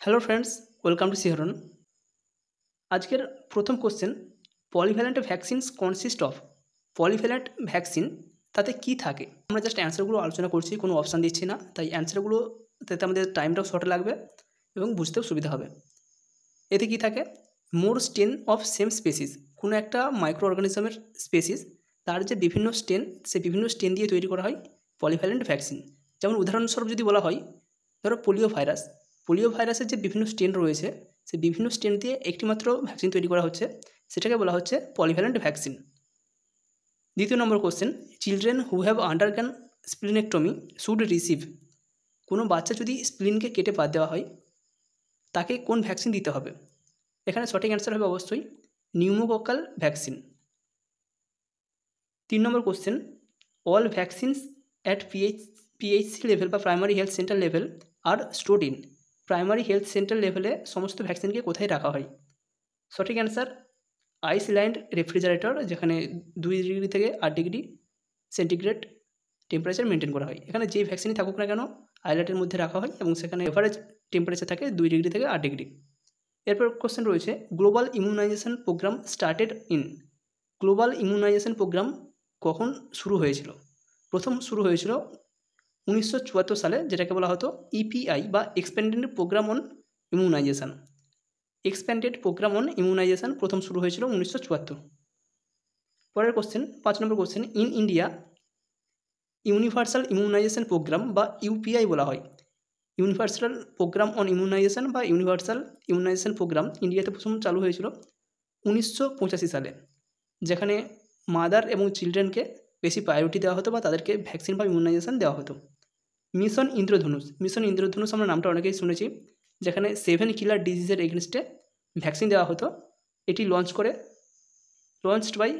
Hello friends, welcome to শিহরণ। আজকের প্রথম question, polyvalent vaccines consist of. Polyvalent vaccine তাতে কি থাকে? আমরা জাস্ট অ্যান্সারগুলো আলোচনা করছি, কোনো অপশান দিচ্ছি না, তাই অ্যান্সারগুলো তাতে আমাদের টাইমটাও শর্ট লাগবে এবং বুঝতেও সুবিধা হবে। এতে কি থাকে? মোর স্টেন অফ সেম স্পেসিস, কোনো একটা মাইক্রো অর্গানিজমের স্পেসিস, তার যে বিভিন্ন স্টেন, সে বিভিন্ন স্টেন দিয়ে তৈরি করা হয় পলিভ্যালেন্ট ভ্যাকসিন। যেমন উদাহরণস্বরূপ যদি বলা হয়, ধরো পোলিও ভাইরাসের যে বিভিন্ন স্ট্রেন রয়েছে, সেই বিভিন্ন স্ট্রেন দিয়ে একটিমাত্র ভ্যাকসিন তৈরি করা হচ্ছে, সেটাকে বলা হচ্ছে পলিভ্যালেন্ট ভ্যাকসিন। দ্বিতীয় number question, children who have undergone splenectomy should receive. কোনো বাচ্চা যদি স্প্লিনকে কেটে বাদ দেওয়া হয়, তাকে কোন ভ্যাকসিন দিতে হবে? এখানে সঠিক অ্যান্সার হবে অবশ্যই pneumococcal vaccine. 3 number question, all vaccines at PHC level বা primary health centre level are stored in. Primary health centre লেভেলে সমস্ত ভ্যাকসিনকে কোথায় রাখা হয়? সঠিক অ্যান্সার আইসল্যান্ড রেফ্রিজারেটর, যেখানে 2 ডিগ্রি থেকে 8 ডিগ্রি সেন্টিগ্রেড টেম্পারেচার মেনটেন করা হয়। এখানে যেই ভ্যাকসিনই থাকুক না কেন আইল্যান্ডের মধ্যে রাখা হয় এবং সেখানে এভারেজ টেম্পারেচার থাকে 2 ডিগ্রি থেকে 8 ডিগ্রি। এরপর কোশ্চেন রয়েছে, global immunization program started in. Global immunization program কখন শুরু হয়েছিল? প্রথম শুরু হয়েছিল 1974 সালে, যেটাকে বলা হতো ইপিআই বা expanded program on immunization. Expanded program on immunization প্রথম শুরু হয়েছিল 1974। পরের কোশ্চেন, 5 নম্বর question, in India universal immunization program বা ইউপিআই বলা হয়। ইউনিভার্সাল প্রোগ্রাম অন ইমিউনাইজেশন বা ইউনিভার্সাল ইমিউনাইজেশন প্রোগ্রাম ইন্ডিয়াতে প্রথম চালু হয়েছিল 1985 সালে, যেখানে মাদার এবং চিলড্রেনকে বেশি প্রায়োরিটি দেওয়া হতো বা তাদেরকে ভ্যাকসিন বা ইমিউনাইজেশন দেওয়া হতো। মিশন ইন্দ্রধনুষ আমরা নামটা অনেকেই শুনেছি, যেখানে 7 কিলার ডিজিজের এগেনস্টে ভ্যাকসিন দেওয়া হতো। এটি launched by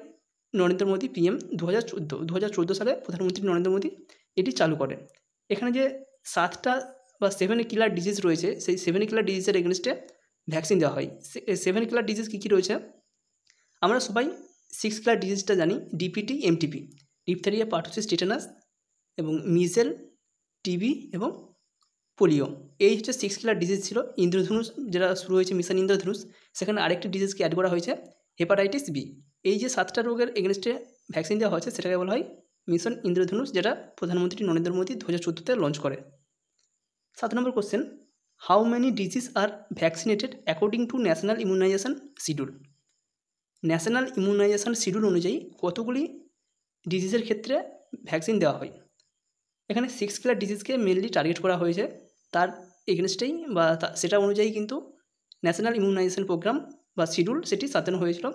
Narendra Modi PM 2014 সালে প্রধানমন্ত্রী নরেন্দ্র মোদী এটি চালু করে। এখানে যে 7টা বা 7 কিলার ডিজিজ রয়েছে, সেই 7 কিলার ডিজিজের এগেনস্টে ভ্যাকসিন দেওয়া হয়। 7 কিলার ডিজিজ কী কী রয়েছে? আমরা সবাই 6 কিলার ডিজিজটা জানি, ডিপিটি, এমটিপি, ডিপথেরিয়া, পারটোসিস, টিটানাস এবং মিজেল, টিবি এবং পোলিও। এই হচ্ছে 6 কিলার ডিজিজ ছিল। ইন্দ্রধনুষ যেটা শুরু হয়েছে মিশন ইন্দ্রধনুষ, সেখানে আরেকটি ডিজিজকে অ্যাড করা হয়েছে, হেপাটাইটিস বি। এই যে 7টা রোগের এগেনস্টে ভ্যাকসিন দেওয়া হয়েছে সেটাকে বলা হয় মিশন ইন্দ্রধনুষ, যেটা প্রধানমন্ত্রী নরেন্দ্র মোদী 2014-তে লঞ্চ করে। 7 number question, how many disease are vaccinated according to national immunisation schedule. National immunisation schedule অনুযায়ী কতগুলি ডিজিজের ক্ষেত্রে ভ্যাকসিন দেওয়া হয়? এখানে 6 কিলার ডিজিজকে মেনলি টার্গেট করা হয়েছে, তার এগেনস্টেই বা সেটা অনুযায়ী কিন্তু ন্যাশনাল ইমিউনাইজেশন প্রোগ্রাম বা শিডিউল সেটি সাজানো হয়েছিল।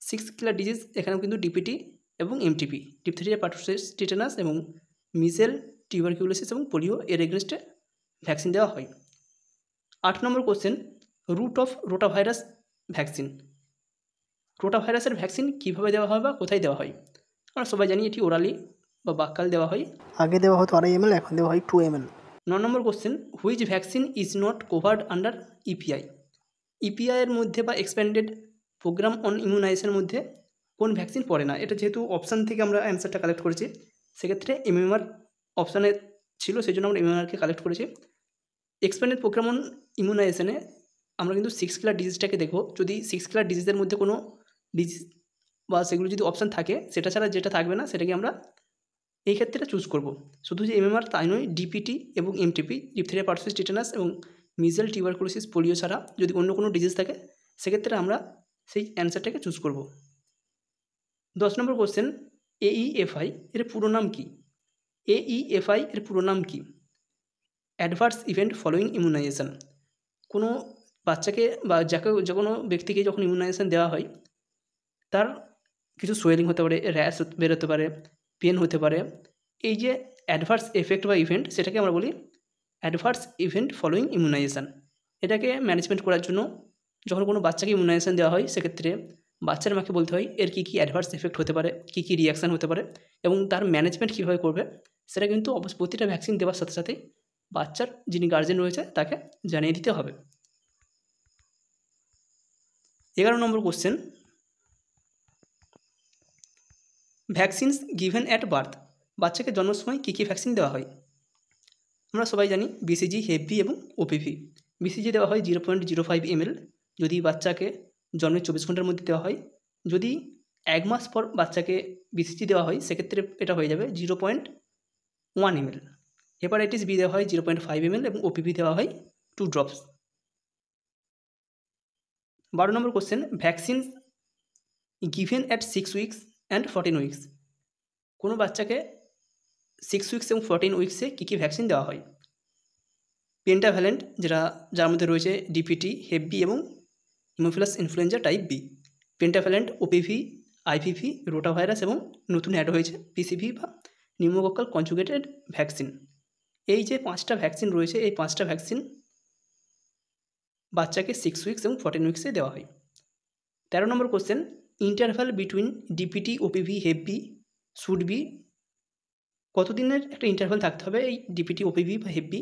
6 কিলার ডিজিজ এখানেও কিন্তু ডিপিটি এবং এমটিপি, ডিপথেরিয়া, পারটোসিস, টিটানাস এবং মিজেল, টিউবারকিউলোসিস এবং পোলিও এর এগেনস্টে ভ্যাকসিন দেওয়া হয়। 8 number question, route of rotavirus vaccine. রোটাভাইরাসের ভ্যাকসিন কীভাবে দেওয়া হয় বা কোথায় দেওয়া হয়? আমরা সবাই জানি এটি ওরালি বা বাক্যাল দেওয়া হয়। আগে দেওয়া হতো 2.5 ml, এখন দেওয়া হয় 2 ml। 9 number question, which vaccine is not covered under EPI. ইপিআইয়ের মধ্যে বা এক্সপ্যান্ডেড প্রোগ্রাম অন ইমিউনাইজেশনের মধ্যে কোন ভ্যাকসিন পড়ে না? এটা যেহেতু অপশান থেকে আমরা অ্যান্সারটা কালেক্ট করেছি, সেক্ষেত্রে এমএমআর অপশানে ছিল, সেই জন্য আমরা এমএমআরকে কালেক্ট করেছি। এক্সপ্যান্ডেড প্রোগ্রাম অন ইমিউনাইজেশনে আমরা কিন্তু 6 কিলার ডিজিজটাকে দেখব। যদি 6 কিলার ডিজিজের মধ্যে কোনো ডিজিজ বা সেগুলো যদি অপশান থাকে, সেটা ছাড়া যেটা থাকবে না সেটাকে আমরা এই ক্ষেত্রে চুজ করব। শুধু যে এমএমআর তাই নয়, ডিপিটি এবং এমটিপি, ডিপথেরিয়া, পারটোসিস, টিটানাস এবং মিজেল, টিউবারকুলোসিস, পোলিও ছাড়া যদি অন্য কোনো ডিজিজ থাকে, সেক্ষেত্রে আমরা সেই অ্যান্সারটাকে চুজ করব। 10 নম্বর কোশ্চেন, এইএফআই এর পুরো নাম কী? এইএফআই এর পুরো নাম কী? Adverse event following immunisation. কোনো বাচ্চাকে বা যে কোনো ব্যক্তিকে যখন ইমিউনাইজেশন দেওয়া হয়, তার কিছু সোয়েলিং হতে পারে, র্যাশ বেরোতে পারে, পেন হতে পারে। এই যে অ্যাডভার্স এফেক্ট বা ইভেন্ট, সেটাকে আমরা বলি অ্যাডভার্স ইভেন্ট ফলোয়িং ইমিউনাইজেশন। এটাকে ম্যানেজমেন্ট করার জন্য যখন কোনো বাচ্চাকে ইমিউনাইজেশন দেওয়া হয়, সেক্ষেত্রে বাচ্চার মাকে বলতে হয় এর কী কী অ্যাডভার্স এফেক্ট হতে পারে, কী কী রিয়াকশান হতে পারে এবং তার ম্যানেজমেন্ট কীভাবে করবে, সেটা কিন্তু প্রতিটা ভ্যাকসিন দেওয়ার সাথে সাথেই বাচ্চার যিনি গার্জেন রয়েছে তাকে জানিয়ে দিতে হবে। 11 number question, vaccines given at birth. বাচ্চাকে জন্মের সময় কী কী ভ্যাকসিন দেওয়া হয়? আমরা সবাই জানি বিসিজি, হেপভি এবং ওপিভি। BCG দেওয়া হয় 0.05 ml যদি বাচ্চাকে জন্মের 24 ঘন্টার মধ্যে দেওয়া হয়। যদি 1 মাস পর বাচ্চাকে BCG দেওয়া হয় সেক্ষেত্রে এটা হয়ে যাবে 0.1 ml। হেপাটাইটিস বি দেওয়া হয় 0.5 ml এবং OPV দেওয়া হয় 2 drops. 12 number question, vaccine given at 6 weeks and 14 weeks. কোনো বাচ্চাকে 6 উইকস এবং 14 উইকসে কী কী ভ্যাকসিন দেওয়া হয়? পেন্টাভ্যালেন্ট, যার মধ্যে রয়েছে ডিপিটি, হেপ বি এবং haemophilus influenzae type B. Pentavalent, OPV, IPV, rotavirus এবং নতুন অ্যাড হয়েছে পিসিভি বা নিউমোকক্কাল কনজুগেটেড ভ্যাকসিন। এই যে 5টা ভ্যাকসিন রয়েছে, এই 5টা ভ্যাকসিন বাচ্চাকে 6 উইকস এবং 14 উইকসে দেওয়া হয়। 13 number question, interval between DPT, OPV, hep B should be. কতদিনের একটা ইন্টারভ্যাল থাকতে হবে এই ডিপিটি, ওপিভি বা হেপ বি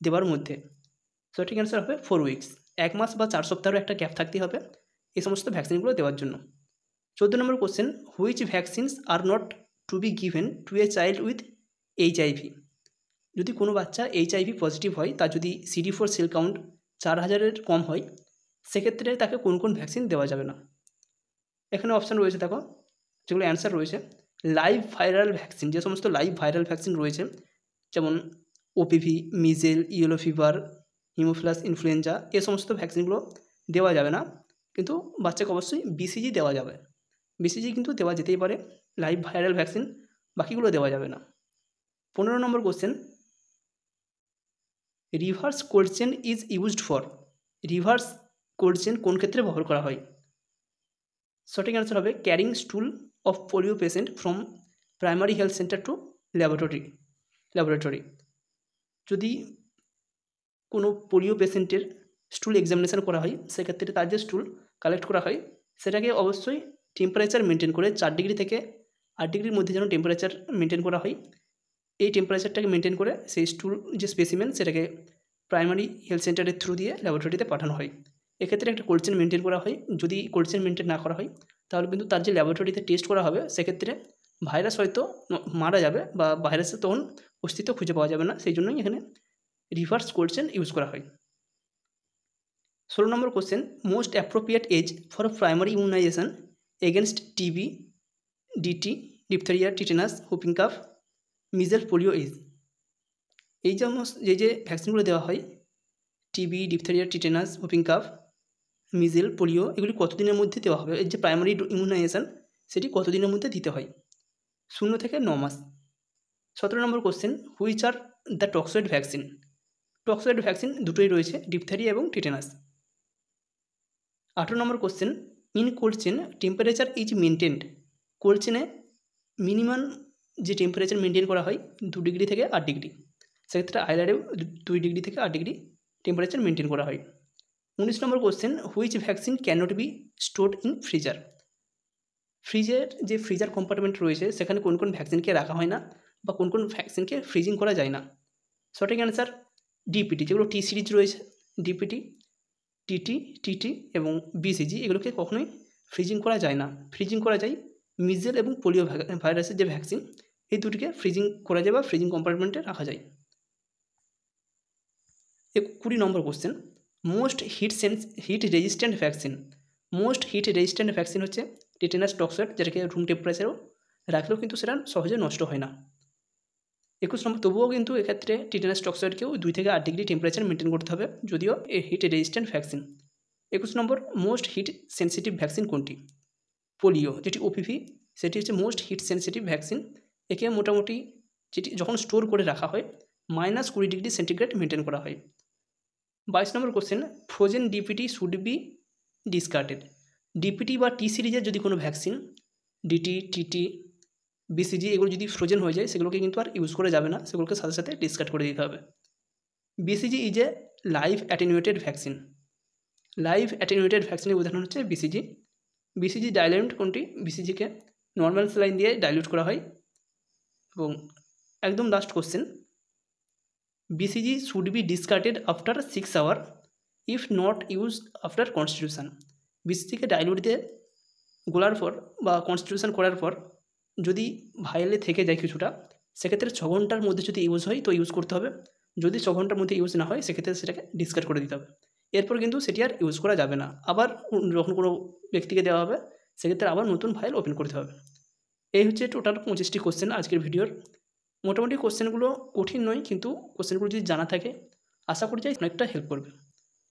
দেওয়ার মধ্যে? সঠিক অ্যান্সার হবে 4 উইকস। 1 মাস বা 4 সপ্তাহেরও একটা গ্যাপ থাকতে হবে এই সমস্ত ভ্যাকসিনগুলো দেওয়ার জন্য। 14 number question, which vaccines are not to be given to a child with HIV. যদি কোনো বাচ্চা এইচআইভি পজিটিভ হয়, তার যদি CD4 সেল কাউন্ট 4000-এর কম হয়, সেক্ষেত্রে তাকে কোন কোন ভ্যাকসিন দেওয়া যাবে না? এখানে অপশান রয়েছে, দেখো যেগুলো অ্যান্সার রয়েছে। লাইভ ভাইরাল ভ্যাকসিন, যে সমস্ত লাইভ ভাইরাল ভ্যাকসিন রয়েছে যেমন OPV, measles, yellow fever, haemophilus influenza, এ সমস্ত ভ্যাকসিনগুলো দেওয়া যাবে না। কিন্তু বাচ্চাকে অবশ্যই BCG দেওয়া যাবে। BCG কিন্তু দেওয়া যেতেই পারে, লাইভ ভাইরাল ভ্যাকসিন বাকিগুলো দেওয়া যাবে না। 15 number question, reverse cold chain is used for. Reverse cold chain কোন ক্ষেত্রে ব্যবহার করা হয়? সঠিক অ্যান্সার হবে carrying stool of polio patient from primary health centre to laboratory. যদি কোনো পোলিও পেশেন্টের স্টুল এক্সামিনেশন করা হয়, সেক্ষেত্রে তার যে স্টুল কালেক্ট করা হয় সেটাকে অবশ্যই টেম্পারেচার মেনটেন করে 4 ডিগ্রি থেকে 8 ডিগ্রির মধ্যে যেন টেম্পারেচার মেনটেন করা হয়। এই টেম্পারেচারটাকে মেনটেন করে সেই স্টুল যে স্পেসিমেন সেটাকে প্রাইমারি হেলথ সেন্টারের থ্রু দিয়ে ল্যাবরেটরিতে পাঠানো হয়। এক্ষেত্রে একটা কোল্ড চেন মেনটেন করা হয়। যদি কোল্ড চেন মেনটেন না করা হয় তাহলে কিন্তু তার যে ল্যাবরেটরিতে টেস্ট করা হবে সেক্ষেত্রে ভাইরাস হয়তো মারা যাবে বা ভাইরাসের তখন অস্তিত্ব খুঁজে পাওয়া যাবে না। সেই জন্যই এখানে রিভার্স কোল্ড চেন ইউজ করা হয়। 16 number question, most appropriate age for primary immunisation against TB, DT, diphtheria, tetanus, whooping cough, measles, polio age. এই যে ভ্যাকসিনগুলো দেওয়া হয় TB, diphtheria, tetanus, whooping cough, measles, polio, এগুলি কতদিনের মধ্যে দেওয়া হবে? এই যে প্রাইমারি ইমিউনাইজেশন সেটি কতদিনের মধ্যে দিতে হয়? 0 থেকে 9 মাস। 17 number question, which are the toxoid vaccine. Toxoid vaccine দুটোই রয়েছে, ডিপথেরিয়া এবং tetanus. 18 number question, in cold chain temperature is maintained. Cold চেনে মিনিমাম যে টেম্পারেচার মেনটেন করা হয় 2 ডিগ্রি থেকে 8 ডিগ্রি, সেক্ষেত্রে আইলারেও 2 ডিগ্রি থেকে 8 ডিগ্রি টেম্পারেচার মেনটেন করা হয়। 19 number question, which vaccine cannot be stored in freezer. ফ্রিজের যে ফ্রিজার কম্পার্টমেন্ট রয়েছে সেখানে কোন কোন ভ্যাকসিনকে রাখা হয় না বা কোন কোন ভ্যাকসিনকে ফ্রিজিং করা যায় না? সঠিক অ্যান্সার ডিপিটি, যেগুলো টি সিরিজ রয়েছে, ডিপিটি, টিটি, টিটি এবং BCG, এগুলোকে কখনোই ফ্রিজিং করা যায় না। ফ্রিজিং করা যায় মিজেল এবং পোলিও ভাইরাসের যে ভ্যাকসিন, এই দুটিকে ফ্রিজিং করা যায় বা ফ্রিজিং কম্পার্টমেন্টে রাখা যায়। 20 number question, most heat resistant vaccine. Most heat resistant vaccine হচ্ছে টিটেনাস টক্সয়েড, যেটাকে রুম টেম্পারেচারেও রাখলেও কিন্তু সেটা সহজে নষ্ট হয় না। 21 নম্বর, তবুও কিন্তু এক্ষেত্রে টিটেনাস টক্সয়েডকেও 2 থেকে 8 ডিগ্রি টেম্পারেচার মেনটেন করতে হবে, যদিও এ হিট রেজিস্ট্যান্ট ভ্যাকসিন। 21 নম্বর, মোস্ট হিট সেন্সিটিভ ভ্যাকসিন কোনটি? পোলিও, যেটি OPV, সেটি হচ্ছে মোস্ট হিট সেন্সিটিভ ভ্যাকসিন। একে মোটামুটি যেটি যখন স্টোর করে রাখা হয় -20 ডিগ্রি সেন্টিগ্রেড মেনটেন করা হয়। 22 number question, frozen DPT should be discarded. DPT বা টি সিরিজের যদি কোনো ভ্যাকসিন, ডিটি, টিটি, BCG, এগুলো যদি ফ্রোজেন হয়ে যায় সেগুলোকে কিন্তু আর ইউজ করা যাবে না, সেগুলোকে সাথে সাথে ডিসকার্ড করে দিতে হবে। BCG is a live attenuated vaccine. Live attenuated ভ্যাকসিনের উদাহরণ হচ্ছে BCG। BCG ডাইলিউট কোনটি? BCGকে নর্মাল স্যালাইন দিয়ে ডাইলিউট করা হয়। এবং একদম last question, BCG should be discarded after 6 hour if not used after constitution. BCGকে ডাইলিউট দিয়ে গোলার পর বা কনস্টিটিউশন করার পর যদি ভাইলে থেকে যায় কিছুটা, সেক্ষেত্রে 6 ঘন্টার মধ্যে যদি ইউজ হয় তো ইউজ করতে হবে, যদি 6 ঘন্টার মধ্যে ইউজ না হয় সেক্ষেত্রে সেটাকে ডিসকার্ড করে দিতে হবে। এরপর কিন্তু সেটি আর ইউজ করা যাবে না। আবার যখন কোনো ব্যক্তিকে দেওয়া হবে সেক্ষেত্রে আবার নতুন ফাইল ওপেন করতে হবে। এই হচ্ছে টোটাল 25টি কোশ্চেন আজকের ভিডিওর। মোটামুটি কোশ্চেনগুলো কঠিন নয়, কিন্তু কোশ্চেনগুলো যদি জানা থাকে আশা করি যে অনেকটা হেল্প করবে।